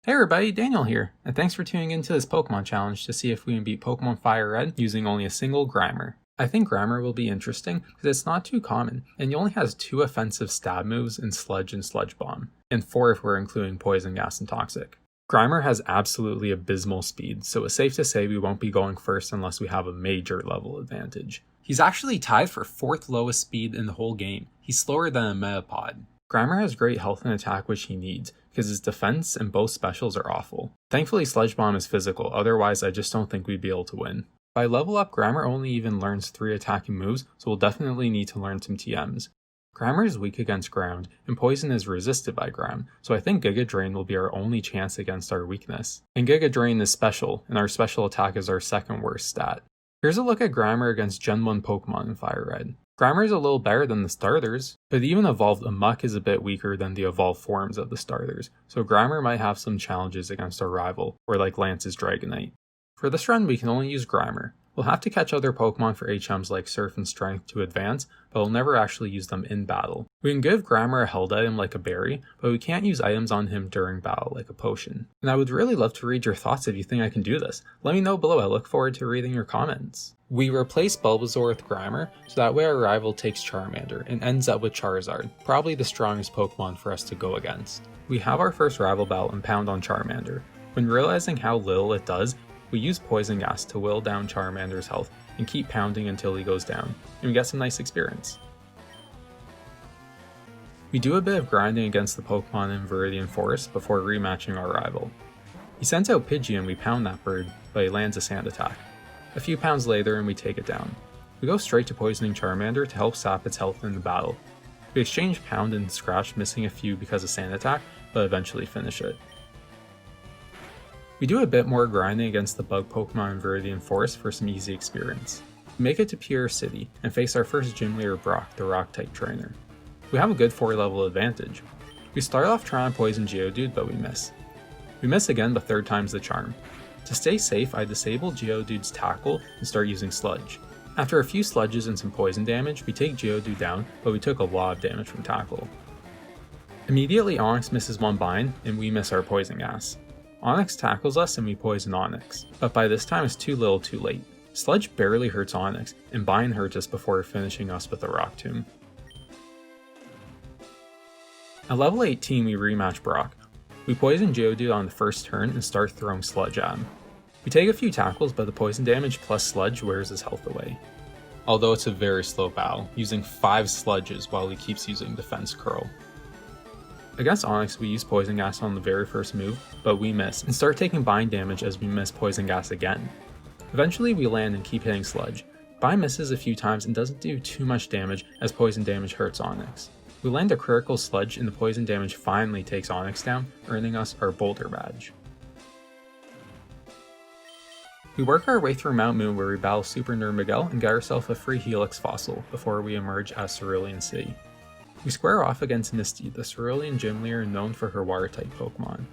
Hey everybody, Daniel here, and thanks for tuning into this Pokemon challenge to see if we can beat Pokemon Fire Red using only a single Grimer. I think Grimer will be interesting because it's not too common, and he only has 2 offensive stab moves in Sludge and Sludge Bomb, and 4 if we're including Poison Gas and Toxic. Grimer has absolutely abysmal speed, so it's safe to say we won't be going first unless we have a major level advantage. He's actually tied for 4th lowest speed in the whole game. He's slower than a Metapod. Grimer has great health and attack which he needs, because his defense and both specials are awful. Thankfully Sludge Bomb is physical, otherwise I just don't think we'd be able to win. By level up, Grimer only even learns 3 attacking moves, so we'll definitely need to learn some TMs. Grimer is weak against ground, and poison is resisted by ground, so I think Giga Drain will be our only chance against our weakness. And Giga Drain is special, and our special attack is our 2nd worst stat. Here's a look at Grimer against Gen 1 Pokemon in Fire Red. Grimer is a little better than the starters, but even evolved Amok is a bit weaker than the evolved forms of the starters, so Grimer might have some challenges against our rival, or like Lance's Dragonite. For this run we can only use Grimer. We'll have to catch other Pokemon for HMs like Surf and Strength to advance, but we'll never actually use them in battle. We can give Grimer a held item like a berry, but we can't use items on him during battle like a potion. And I would really love to read your thoughts if you think I can do this. Let me know below, I look forward to reading your comments. We replace Bulbasaur with Grimer, so that way our rival takes Charmander and ends up with Charizard, probably the strongest Pokemon for us to go against. We have our first rival battle and pound on Charmander. When realizing how little it does, we use Poison Gas to whittle down Charmander's health and keep pounding until he goes down, and we get some nice experience. We do a bit of grinding against the Pokemon in Viridian Forest before rematching our rival. He sends out Pidgey and we pound that bird, but he lands a sand attack. A few pounds later and we take it down. We go straight to poisoning Charmander to help sap its health in the battle. We exchange Pound and Scratch, missing a few because of sand attack, but eventually finish it. We do a bit more grinding against the bug Pokemon in Viridian Forest for some easy experience. We make it to Pure City and face our first gym leader Brock, the Rock-type trainer. We have a good 4 level advantage. We start off trying to poison Geodude, but we miss. We miss again, but 3rd time's the charm. To stay safe, I disable Geodude's tackle and start using Sludge. After a few sludges and some poison damage, we take Geodude down, but we took a lot of damage from tackle. Immediately Onix misses one bind, and we miss our Poison Gas. Onix tackles us and we poison Onix, but by this time it's too little too late. Sludge barely hurts Onix, and Bind hurts us before finishing us with a Rock Tomb. At level 18 we rematch Brock. We poison Geodude on the first turn and start throwing Sludge at him. We take a few tackles, but the poison damage plus Sludge wears his health away. Although it's a very slow battle, using 5 Sludges while he keeps using Defense Curl. Against Onix we use Poison Gas on the very first move, but we miss, and start taking Bind damage as we miss Poison Gas again. Eventually we land and keep hitting Sludge. Bind misses a few times and doesn't do too much damage as poison damage hurts Onix. We land a critical Sludge and the poison damage finally takes Onix down, earning us our Boulder Badge. We work our way through Mount Moon where we battle Super Nurmagel and get ourselves a free Helix fossil before we emerge at Cerulean City. We square off against Misty, the Cerulean gym leader known for her water-type Pokemon.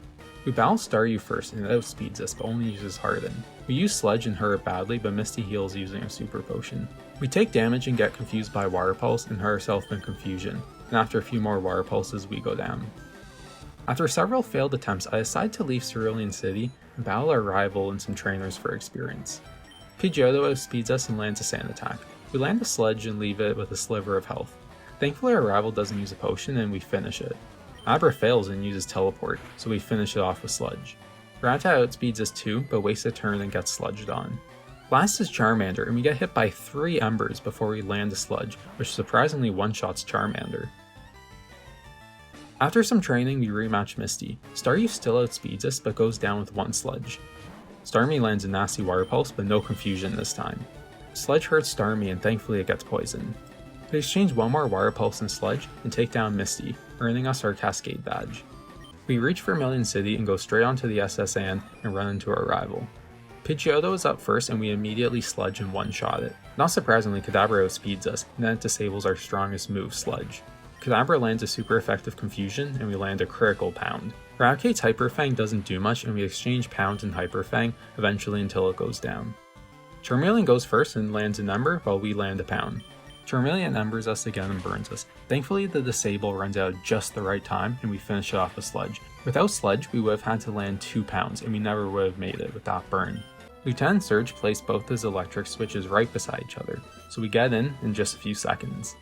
We battle Staryu first and it outspeeds us but only uses Harden. We use Sludge and hurt it badly, but Misty heals using a Super Potion. We take damage and get confused by Water Pulse and hurt ourselves in Confusion, and after a few more Water Pulses we go down. After several failed attempts, I decide to leave Cerulean City and battle our rival and some trainers for experience. Pidgeotto outspeeds us and lands a Sand Attack. We land a Sludge and leave it with a sliver of health. Thankfully our rival doesn't use a potion and we finish it. Abra fails and uses Teleport, so we finish it off with Sludge. Rattata outspeeds us too, but wastes a turn and gets sludged on. Last is Charmander, and we get hit by 3 Embers before we land a Sludge, which surprisingly one-shots Charmander. After some training we rematch Misty. Staryu still outspeeds us but goes down with 1 Sludge. Starmie lands a nasty Water Pulse but no Confusion this time. Sludge hurts Starmie and thankfully it gets poisoned. We exchange 1 more Water Pulse and Sludge and take down Misty, earning us our Cascade Badge. We reach Vermilion City and go straight onto the SS Anne and run into our rival. Pidgeotto is up first and we immediately Sludge and one-shot it. Not surprisingly, Kadabra outspeeds us and then it disables our strongest move, Sludge. Kadabra lands a super effective Confusion and we land a critical Pound. Raticate's Hyper Fang doesn't do much and we exchange Pound and Hyper Fang eventually until it goes down. Charmeleon goes first and lands an Ember while we land a Pound. Charmeleon embers us again and burns us. Thankfully the disable runs out just the right time and we finish it off with Sludge. Without Sludge, we would have had to land 2 pounds, and we never would have made it with that burn. Lieutenant Surge placed both his electric switches right beside each other, so we get in just a few seconds.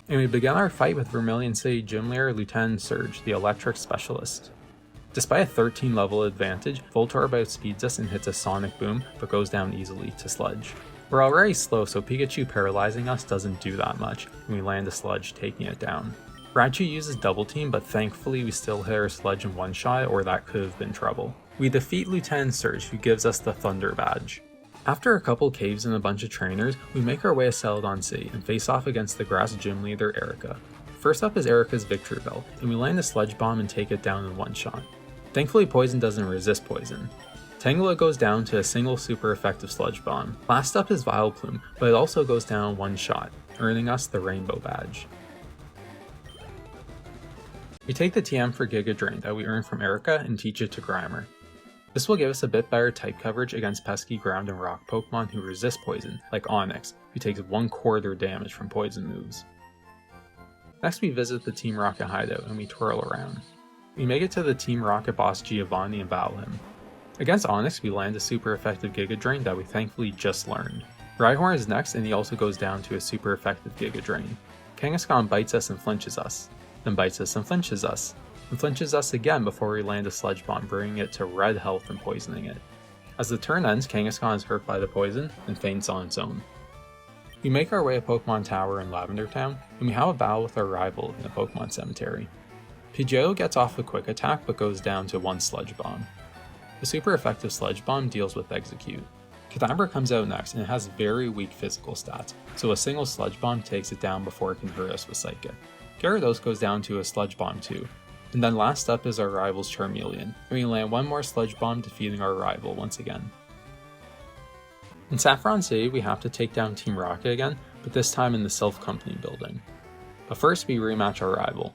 And we begin our fight with Vermilion City Gym Leader Lieutenant Surge, the electric specialist. Despite a 13 level advantage, Voltorb outspeeds us and hits a sonic boom, but goes down easily to Sludge. We're already slow, so Pikachu paralyzing us doesn't do that much, and we land a Sludge, taking it down. Raichu uses Double Team, but thankfully we still hit our Sludge in one shot, or that could have been trouble. We defeat Lieutenant Surge, who gives us the Thunder Badge. After a couple caves and a bunch of trainers, we make our way to Celadon City and face off against the grass gym leader Erica. First up is Erica's Victory Bell, and we land a Sludge Bomb and take it down in one shot. Thankfully Poison doesn't resist Poison. Tangela goes down to a single super effective Sludge Bomb. Last up is Vileplume, but it also goes down in one shot, earning us the Rainbow Badge. We take the TM for Giga Drain that we earned from Erica and teach it to Grimer. This will give us a bit better type coverage against pesky ground and rock Pokemon who resist poison, like Onix, who takes 1/4 damage from poison moves. Next we visit the Team Rocket hideout and we twirl around. We make it to the Team Rocket boss Giovanni and battle him. Against Onix we land a super effective Giga Drain that we thankfully just learned. Rhyhorn is next and he also goes down to a super effective Giga Drain. Kangaskhan bites us and flinches us, then bites us and flinches us again before we land a Sludge Bomb, bringing it to red health and poisoning it. As the turn ends, Kangaskhan is hurt by the poison and faints on its own. We make our way to Pokemon Tower in Lavender Town, and we have a battle with our rival in the Pokemon Cemetery. Pidgeotto gets off a quick attack but goes down to one Sludge Bomb. The super effective Sludge Bomb deals with Execute. Kadabra comes out next and it has very weak physical stats, so a single Sludge Bomb takes it down before it can hurt us with Psychic. Gyarados goes down to a Sludge Bomb too. And then last up is our rival's Charmeleon, and we land one more Sludge Bomb, defeating our rival once again. In Saffron City we have to take down Team Rocket again, but this time in the Self Company building. But first we rematch our rival.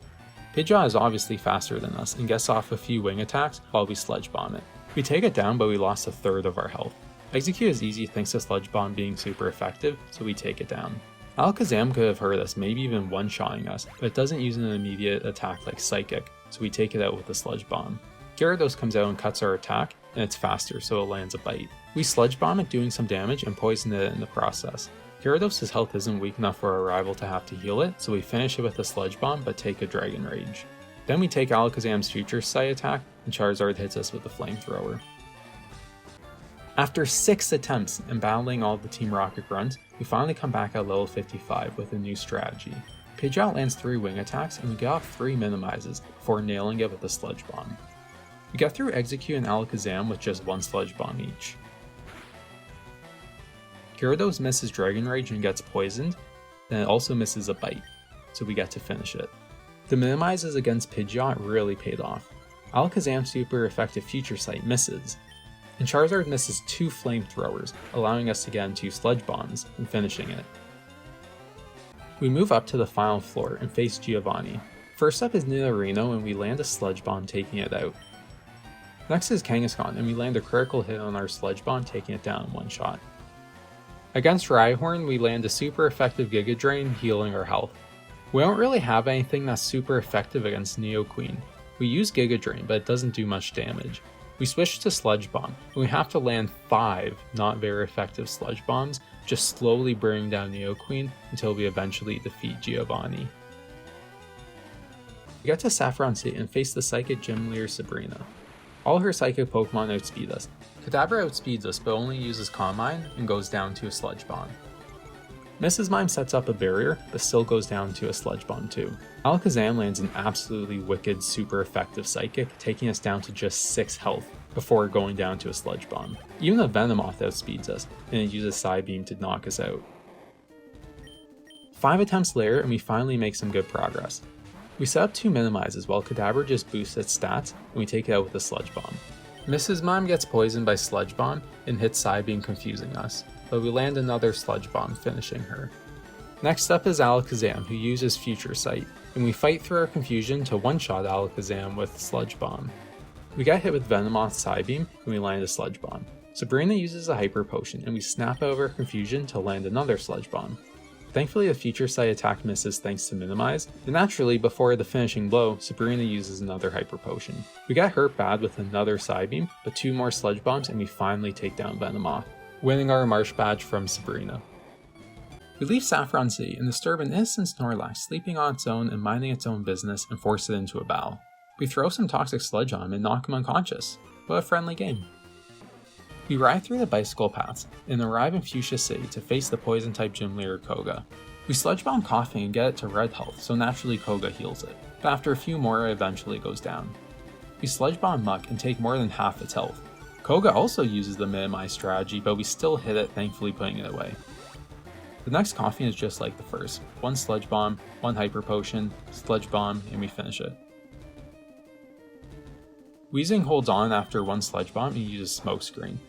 Pidgeot is obviously faster than us and gets off a few wing attacks while we Sludge Bomb it. We take it down, but we lost a third of our health. Execute is easy thanks to Sludge Bomb being super effective, so we take it down. Alakazam could have hurt us, maybe even one-shotting us, but it doesn't use an immediate attack like Psychic, so we take it out with a Sludge Bomb. Gyarados comes out and cuts our attack, and it's faster, so it lands a bite. We Sludge Bomb it, doing some damage, and poison it in the process. Gyarados' health isn't weak enough for our rival to have to heal it, so we finish it with a Sludge Bomb but take a Dragon Rage. Then we take Alakazam's Future Sight attack, and Charizard hits us with a Flamethrower. After 6 attempts in battling all the Team Rocket grunts, we finally come back at level 55 with a new strategy. Pidgeot lands 3 wing attacks and we get off 3 minimizes before nailing it with a Sludge Bomb. We get through Execute and Alakazam with just 1 Sludge Bomb each. Gyarados misses Dragon Rage and gets poisoned, then it also misses a bite, so we get to finish it. The minimizes against Pidgeot really paid off. Alakazam's super effective Future Sight misses, and Charizard misses 2 Flamethrowers, allowing us to get in 2 Sludge Bombs and finishing it. We move up to the final floor and face Giovanni. First up is Nidorino and we land a Sludge Bomb, taking it out. Next is Kangaskhan and we land a critical hit on our Sludge Bomb, taking it down in one shot. Against Rhyhorn we land a super effective Giga Drain, healing our health. We don't really have anything that's super effective against Nidoqueen. We use Giga Drain but it doesn't do much damage. We switch to Sludge Bomb, and we have to land 5 not very effective Sludge Bombs, just slowly bringing down Nidoqueen until we eventually defeat Giovanni. We get to Saffron City and face the Psychic Gym Leader Sabrina. All her Psychic Pokemon outspeed us. Kadabra outspeeds us but only uses Calm Mind and goes down to a Sludge Bomb. Mrs. Mime sets up a barrier, but still goes down to a Sludge Bomb too. Alakazam lands an absolutely wicked super effective Psychic, taking us down to just 6 health before going down to a Sludge Bomb. Even a Venomoth outspeeds us, and it uses Psybeam to knock us out. 5 attempts later and we finally make some good progress. We set up 2 minimizes while Kadabra just boosts its stats, and we take it out with a Sludge Bomb. Mrs. Mime gets poisoned by Sludge Bomb and hits Psybeam, confusing us, but we land another Sludge Bomb, finishing her. Next up is Alakazam, who uses Future Sight, and we fight through our confusion to one-shot Alakazam with Sludge Bomb. We get hit with Venomoth's Psybeam, and we land a Sludge Bomb. Sabrina uses a Hyper Potion, and we snap out of our confusion to land another Sludge Bomb. Thankfully the future sight attack misses thanks to minimize, and naturally before the finishing blow, Sabrina uses another hyper potion. We get hurt bad with another Psybeam, but 2 more Sludge Bombs and we finally take down Venomoth, winning our Marsh badge from Sabrina. We leave Saffron City and disturb an innocent Snorlax sleeping on its own and minding its own business and force it into a battle. We throw some toxic sludge on him and knock him unconscious. What a friendly game. We ride through the bicycle paths and arrive in Fuchsia City to face the poison type gym leader Koga. We sludge bomb Coughing and get it to red health, so naturally Koga heals it, but after a few more it eventually goes down. We sludge bomb Muck and take more than half its health. Koga also uses the minimize strategy, but we still hit it, thankfully putting it away. The next Coughing is just like the first, 1 sludge bomb, 1 hyper potion, sludge bomb, and we finish it. Weezing holds on after 1 sludge bomb and uses smoke screen.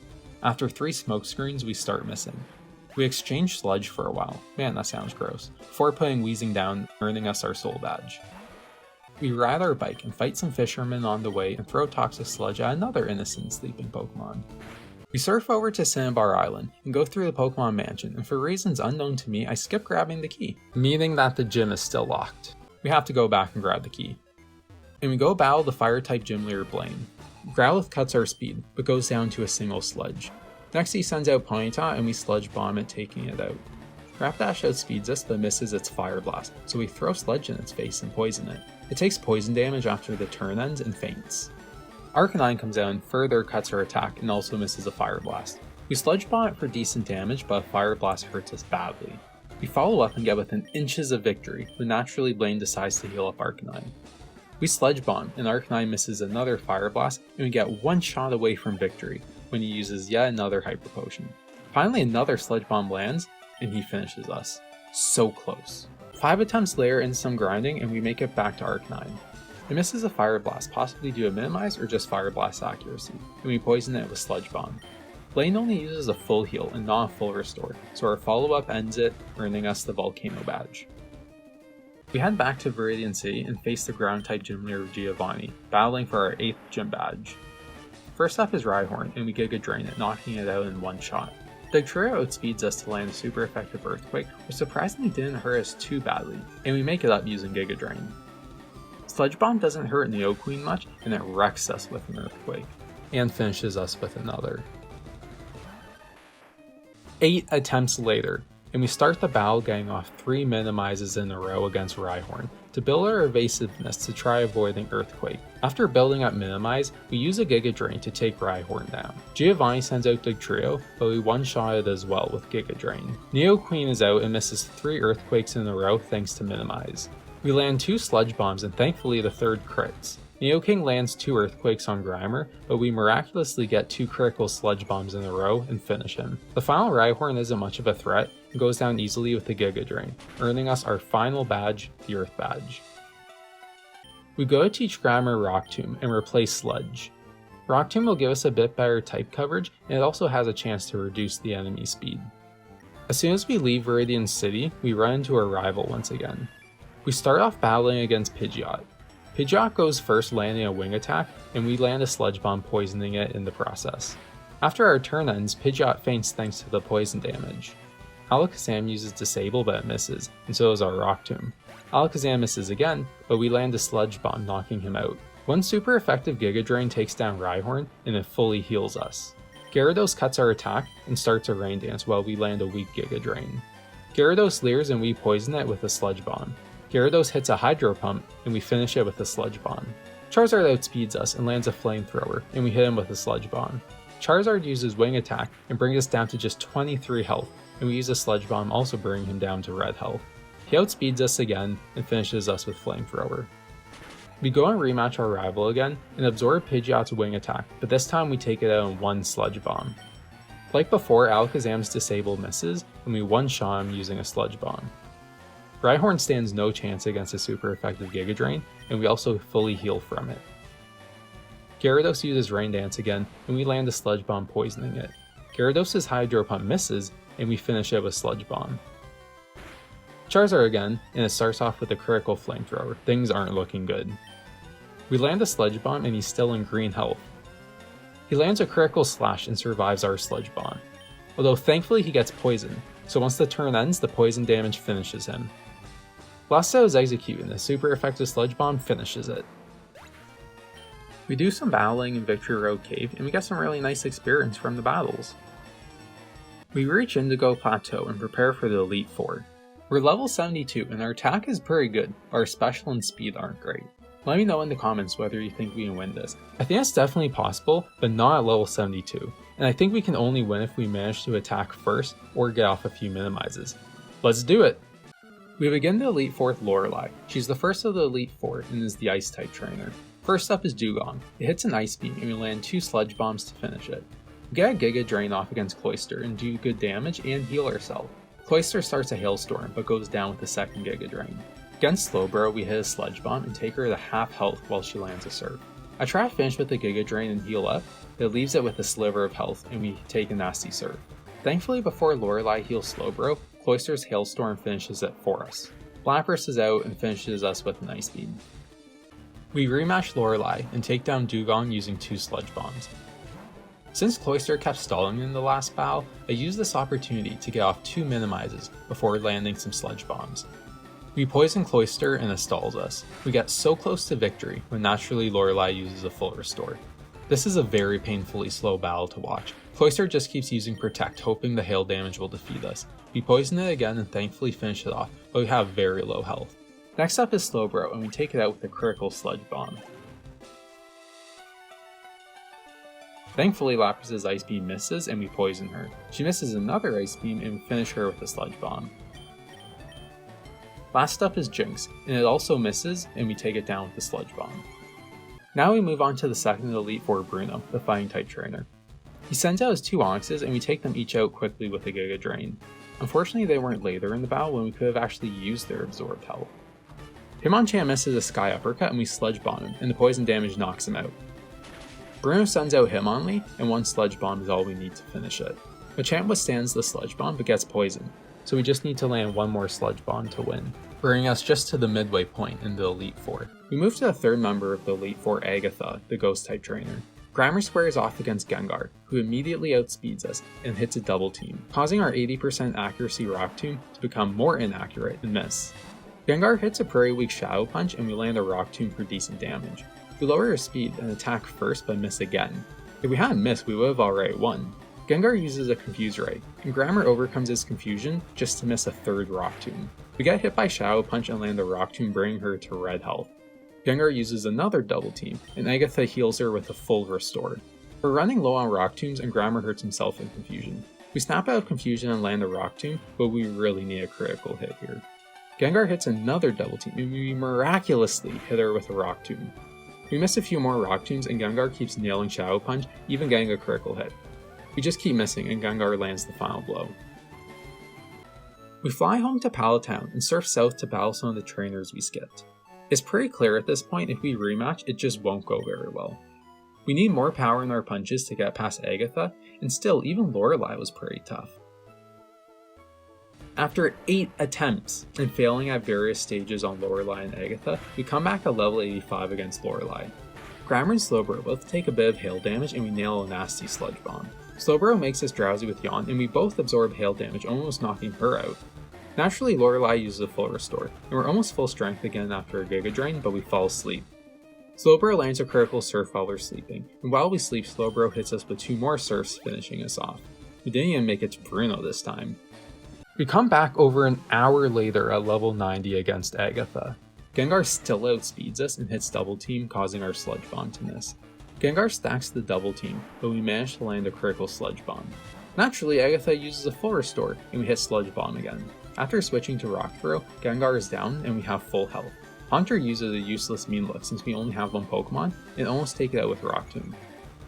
After 3 smoke screens, we start missing. We exchange sludge for a while, man that sounds gross, before putting Weezing down, earning us our soul badge. We ride our bike and fight some fishermen on the way and throw toxic sludge at another innocent sleeping Pokemon. We surf over to Cinnabar Island and go through the Pokemon Mansion, and for reasons unknown to me I skip grabbing the key, meaning that the gym is still locked. We have to go back and grab the key. And we go battle the fire type gym leader Blaine. Growlithe cuts our speed, but goes down to a single sludge. Next he sends out Ponyta and we sludge bomb it, taking it out. Rapidash outspeeds us but misses its fire blast, so we throw sludge in its face and poison it. It takes poison damage after the turn ends and faints. Arcanine comes out and further cuts our attack and also misses a fire blast. We sludge bomb it for decent damage, but a fire blast hurts us badly. We follow up and get within inches of victory, when naturally Blaine decides to heal up Arcanine. We sludge bomb, and Arcanine misses another fire blast, and we get 1 shot away from victory, when he uses yet another hyper potion. Finally another sludge bomb lands, and he finishes us. So close. 5 attempts later and some grinding, and we make it back to Arcanine. It misses a fire blast, possibly due to minimize or just fire blast accuracy, and we poison it with sludge bomb. Blaine only uses a full heal and not a full restore, so our follow up ends it, earning us the Volcano badge. We head back to Viridian City and face the ground-type gym leader Giovanni, battling for our 8th gym badge. First up is Rhyhorn, and we Giga Drain it, knocking it out in 1 shot. Dugtrio outspeeds us to land a super effective Earthquake, which surprisingly didn't hurt us too badly, and we make it up using Giga Drain. Sludge Bomb doesn't hurt Neoqueen much, and it wrecks us with an Earthquake, and finishes us with another. 8 attempts later, and we start the battle getting off 3 minimizes in a row against Rhyhorn, to build our evasiveness to try avoiding Earthquake. After building up minimize, we use a Giga Drain to take Rhyhorn down. Giovanni sends out Dugtrio, but we one-shot it as well with Giga Drain. Neoqueen is out and misses 3 Earthquakes in a row thanks to minimize. We land 2 Sludge Bombs and thankfully the 3rd crits. Neoking lands 2 Earthquakes on Grimer, but we miraculously get 2 critical Sludge Bombs in a row and finish him. The final Rhyhorn isn't much of a threat and goes down easily with the Giga Drain, earning us our final badge, the Earth badge. We go to teach Grimer Rock Tomb and replace Sludge. Rock Tomb will give us a bit better type coverage, and it also has a chance to reduce the enemy speed. As soon as we leave Viridian City, we run into our rival once again. We start off battling against Pidgeot. Pidgeot goes first, landing a wing attack, and we land a sludge bomb, poisoning it in the process. After our turn ends, Pidgeot faints thanks to the poison damage. Alakazam uses Disable but it misses, and so does our Rock Tomb. Alakazam misses again, but we land a sludge bomb, knocking him out. One super effective Giga Drain takes down Rhyhorn, and it fully heals us. Gyarados cuts our attack and starts a Rain Dance while we land a weak Giga Drain. Gyarados leers and we poison it with a sludge bomb. Gyarados hits a Hydro Pump, and we finish it with a Sludge Bomb. Charizard outspeeds us and lands a Flamethrower, and we hit him with a Sludge Bomb. Charizard uses Wing Attack and brings us down to just 23 health, and we use a Sludge Bomb, also bringing him down to red health. He outspeeds us again and finishes us with Flamethrower. We go and rematch our rival again and absorb Pidgeot's Wing Attack, but this time we take it out in 1 Sludge Bomb. Like before, Alakazam's Disable misses, and we one-shot him using a Sludge Bomb. Rhyhorn stands no chance against a super effective Giga Drain, and we also fully heal from it. Gyarados uses Rain Dance again, and we land a Sludge Bomb, poisoning it. Gyarados' Hydro Pump misses, and we finish it with Sludge Bomb. Charizard again, and it starts off with a critical Flamethrower. Things aren't looking good. We land a Sludge Bomb, and he's still in green health. He lands a critical Slash and survives our Sludge Bomb. Although thankfully he gets poisoned, so once the turn ends, the poison damage finishes him. Blasto's Execute and the super effective Sludge Bomb finishes it. We do some battling in Victory Road Cave, and we get some really nice experience from the battles. We reach Indigo Plateau and prepare for the Elite Four. We're level 72 and our attack is pretty good, but our special and speed aren't great. Let me know in the comments whether you think we can win this. I think it's definitely possible, but not at level 72, and I think we can only win if we manage to attack first or get off a few minimizes. Let's do it! We begin the Elite Four with Lorelei. She's the first of the Elite Four and is the Ice-type trainer. First up is Dugong. It hits an Ice Beam and we land 2 Sludge Bombs to finish it. We get a Giga Drain off against Cloyster and do good damage and heal ourselves. Cloyster starts a Hailstorm but goes down with the second Giga Drain. Against Slowbro we hit a Sludge Bomb and take her to half health while she lands a Surf. I try to finish with the Giga Drain and heal up, but it leaves it with a sliver of health and we take a nasty Surf. Thankfully before Lorelei heals Slowbro, Cloyster's Hailstorm finishes it for us. Lapras is out and finishes us with an Ice Beam. We rematch Lorelei and take down Dugong using 2 Sludge Bombs. Since Cloyster kept stalling in the last battle, I used this opportunity to get off 2 minimizes before landing some Sludge Bombs. We poison Cloyster and it stalls us. We get so close to victory when naturally Lorelei uses a full restore. This is a very painfully slow battle to watch. Cloyster just keeps using Protect, hoping the hail damage will defeat us. We poison it again and thankfully finish it off, but we have very low health. Next up is Slowbro and we take it out with a critical Sludge Bomb. Thankfully Lapras' Ice Beam misses and we poison her. She misses another Ice Beam and we finish her with a Sludge Bomb. Last up is Jinx, and it also misses and we take it down with a Sludge Bomb. Now we move on to the second Elite Four, Bruno, the Fighting type trainer. He sends out his 2 Onixes and we take them each out quickly with a Giga Drain. Unfortunately they weren't later in the battle when we could have actually used their absorbed health. Hitmonchan misses a Sky Uppercut and we Sludge Bomb him, and the poison damage knocks him out. Bruno sends out Hitmonlee, and 1 Sludge Bomb is all we need to finish it. Machamp withstands the Sludge Bomb but gets poisoned, so we just need to land 1 more Sludge Bomb to win, bringing us just to the midway point in the Elite Four. We move to the third member of the Elite Four, Agatha, the Ghost-type trainer. Grammar squares off against Gengar, who immediately outspeeds us and hits a double team, causing our 80% accuracy Rock Tomb to become more inaccurate and miss. Gengar hits a pretty weak Shadow Punch and we land a Rock Tomb for decent damage. We lower our speed and attack first but miss again. If we hadn't missed, we would have already won. Gengar uses a Confuse Ray, and Grammar overcomes his confusion just to miss a 3rd Rock Tomb. We get hit by Shadow Punch and land a Rock Tomb, bringing her to red health. Gengar uses another double team, and Agatha heals her with a full restore. We're running low on Rock Tombs and Grammar hurts himself in confusion. We snap out of confusion and land a Rock Tomb, but we really need a critical hit here. Gengar hits another double team and we miraculously hit her with a Rock Tomb. We miss a few more Rock Tombs and Gengar keeps nailing Shadow Punch, even getting a critical hit. We just keep missing and Gengar lands the final blow. We fly home to Palatown and surf south to battle some of the trainers we skipped. It's pretty clear at this point if we rematch, it just won't go very well. We need more power in our punches to get past Agatha, and still, even Lorelei was pretty tough. After 8 attempts and failing at various stages on Lorelei and Agatha, we come back to level 85 against Lorelei. Grammar and Slowbro both take a bit of hail damage and we nail a nasty Sludge Bomb. Slowbro makes us drowsy with Yawn and we both absorb hail damage, almost knocking her out. Naturally, Lorelei uses a full restore, and we're almost full strength again after a Giga Drain, but we fall asleep. Slowbro lands a critical Surf while we're sleeping, and while we sleep, Slowbro hits us with 2 more Surfs, finishing us off. We didn't even make it to Bruno this time. We come back over an hour later at level 90 against Agatha. Gengar still outspeeds us and hits double team, causing our Sludge Bomb to miss. Gengar stacks the double team, but we manage to land a critical Sludge Bomb. Naturally, Agatha uses a full restore, and we hit Sludge Bomb again. After switching to Rock Throw, Gengar is down and we have full health. Haunter uses a useless Mean Look since we only have 1 Pokemon, and almost take it out with Rock Tomb.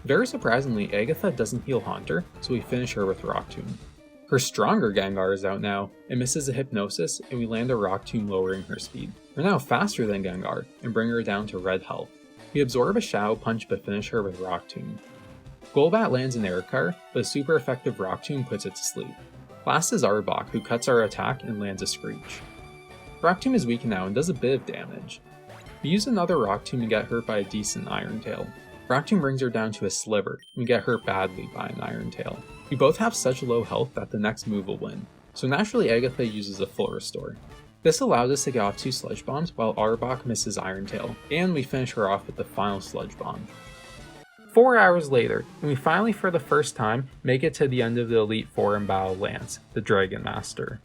Very surprisingly, Agatha doesn't heal Haunter, so we finish her with Rock Tomb. Her stronger Gengar is out now, and misses a Hypnosis, and we land a Rock Tomb lowering her speed. We're now faster than Gengar, and bring her down to red health. We absorb a Shadow Punch but finish her with Rock Tomb. Golbat lands an Aircar, but a super effective Rock Tomb puts it to sleep. Last is Arbok, who cuts our attack and lands a Screech. Rock Tomb is weak now and does a bit of damage. We use another Rock Tomb and get hurt by a decent Iron Tail. Rock Tomb brings her down to a Sliver, and we get hurt badly by an Iron Tail. We both have such low health that the next move will win, So naturally Agatha uses a full restore. This allowed us to get off 2 Sludge Bombs while Arbok misses Iron Tail, and we finish her off with the final Sludge Bomb. 4 hours later, and we finally for the first time make it to the end of the Elite Four and battle Lance, the Dragon Master.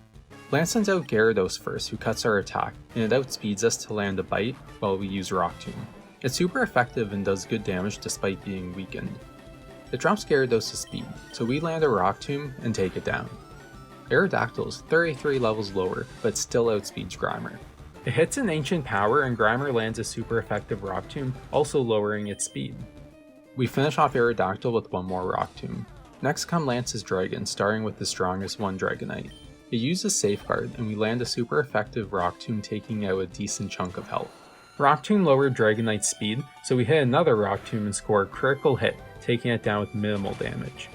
Lance sends out Gyarados first, who cuts our attack, and it outspeeds us to land a bite while we use Rock Tomb. It's super effective and does good damage despite being weakened. It drops Gyarados' speed, so we land a Rock Tomb and take it down. Aerodactyl is 33 levels lower, but still outspeeds Grimer. It hits an Ancient Power and Grimer lands a super effective Rock Tomb, also lowering its speed. We finish off Aerodactyl with one more Rock Tomb. Next come Lance's Dragon, starting with the strongest one Dragonite. It uses Safeguard, and we land a super effective Rock Tomb taking out a decent chunk of health. Rock Tomb lowered Dragonite's speed, so we hit another Rock Tomb and score a critical hit, taking it down with minimal damage.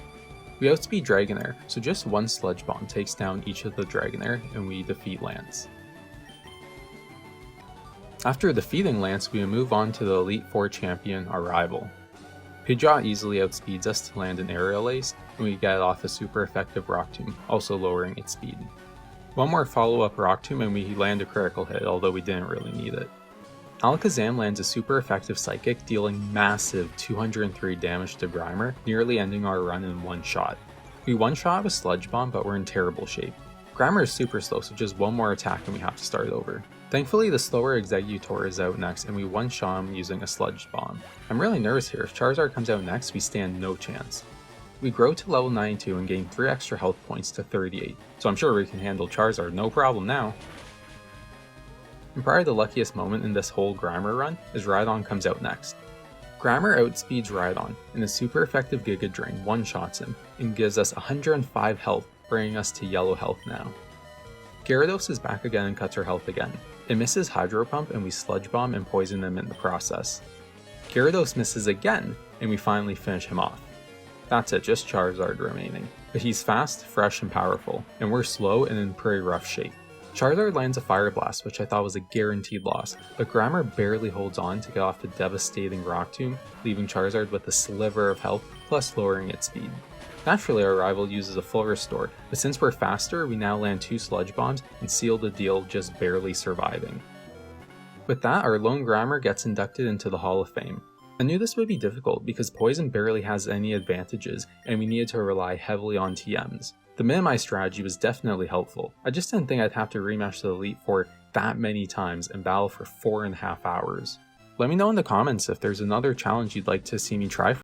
We outspeed Dragonair, so just one Sludge Bomb takes down each of the Dragonair, and we defeat Lance. After defeating Lance, we move on to the Elite Four champion, our rival. Pidgeot easily outspeeds us to land an Aerial Ace, and we get off a super effective Rock Tomb, also lowering its speed. One more follow-up Rock Tomb and we land a critical hit, although we didn't really need it. Alakazam lands a super effective Psychic, dealing massive 203 damage to Grimer, nearly ending our run in one shot. We one-shot with Sludge Bomb, but we're in terrible shape. Grimer is super slow, so just one more attack and we have to start over. Thankfully, the slower Exeggutor is out next and we one-shot him using a Sludge Bomb. I'm really nervous here. If Charizard comes out next, we stand no chance. We grow to level 92 and gain 3 extra health points to 38, so I'm sure we can handle Charizard no problem now. And probably the luckiest moment in this whole Grimer run is Rhydon comes out next. Grimer outspeeds Rhydon, and a super effective Giga Drain one-shots him and gives us 105 health, bringing us to yellow health now. Gyarados is back again and cuts our health again. It misses Hydro Pump and we Sludge Bomb and poison him in the process. Gyarados misses again, and we finally finish him off. That's it, just Charizard remaining. But he's fast, fresh, and powerful, and we're slow and in pretty rough shape. Charizard lands a Fire Blast, which I thought was a guaranteed loss, but Grimer barely holds on to get off the devastating Rock Tomb, leaving Charizard with a sliver of health, plus lowering its speed. Naturally, our rival uses a full restore, but since we're faster, we now land 2 Sludge Bombs and seal the deal, just barely surviving. With that, our lone Grimer gets inducted into the Hall of Fame. I knew this would be difficult because Poison barely has any advantages, and we needed to rely heavily on TMs. The minimize strategy was definitely helpful. I just didn't think I'd have to rematch the Elite Four that many times and battle for 4.5 hours. Let me know in the comments if there's another challenge you'd like to see me try.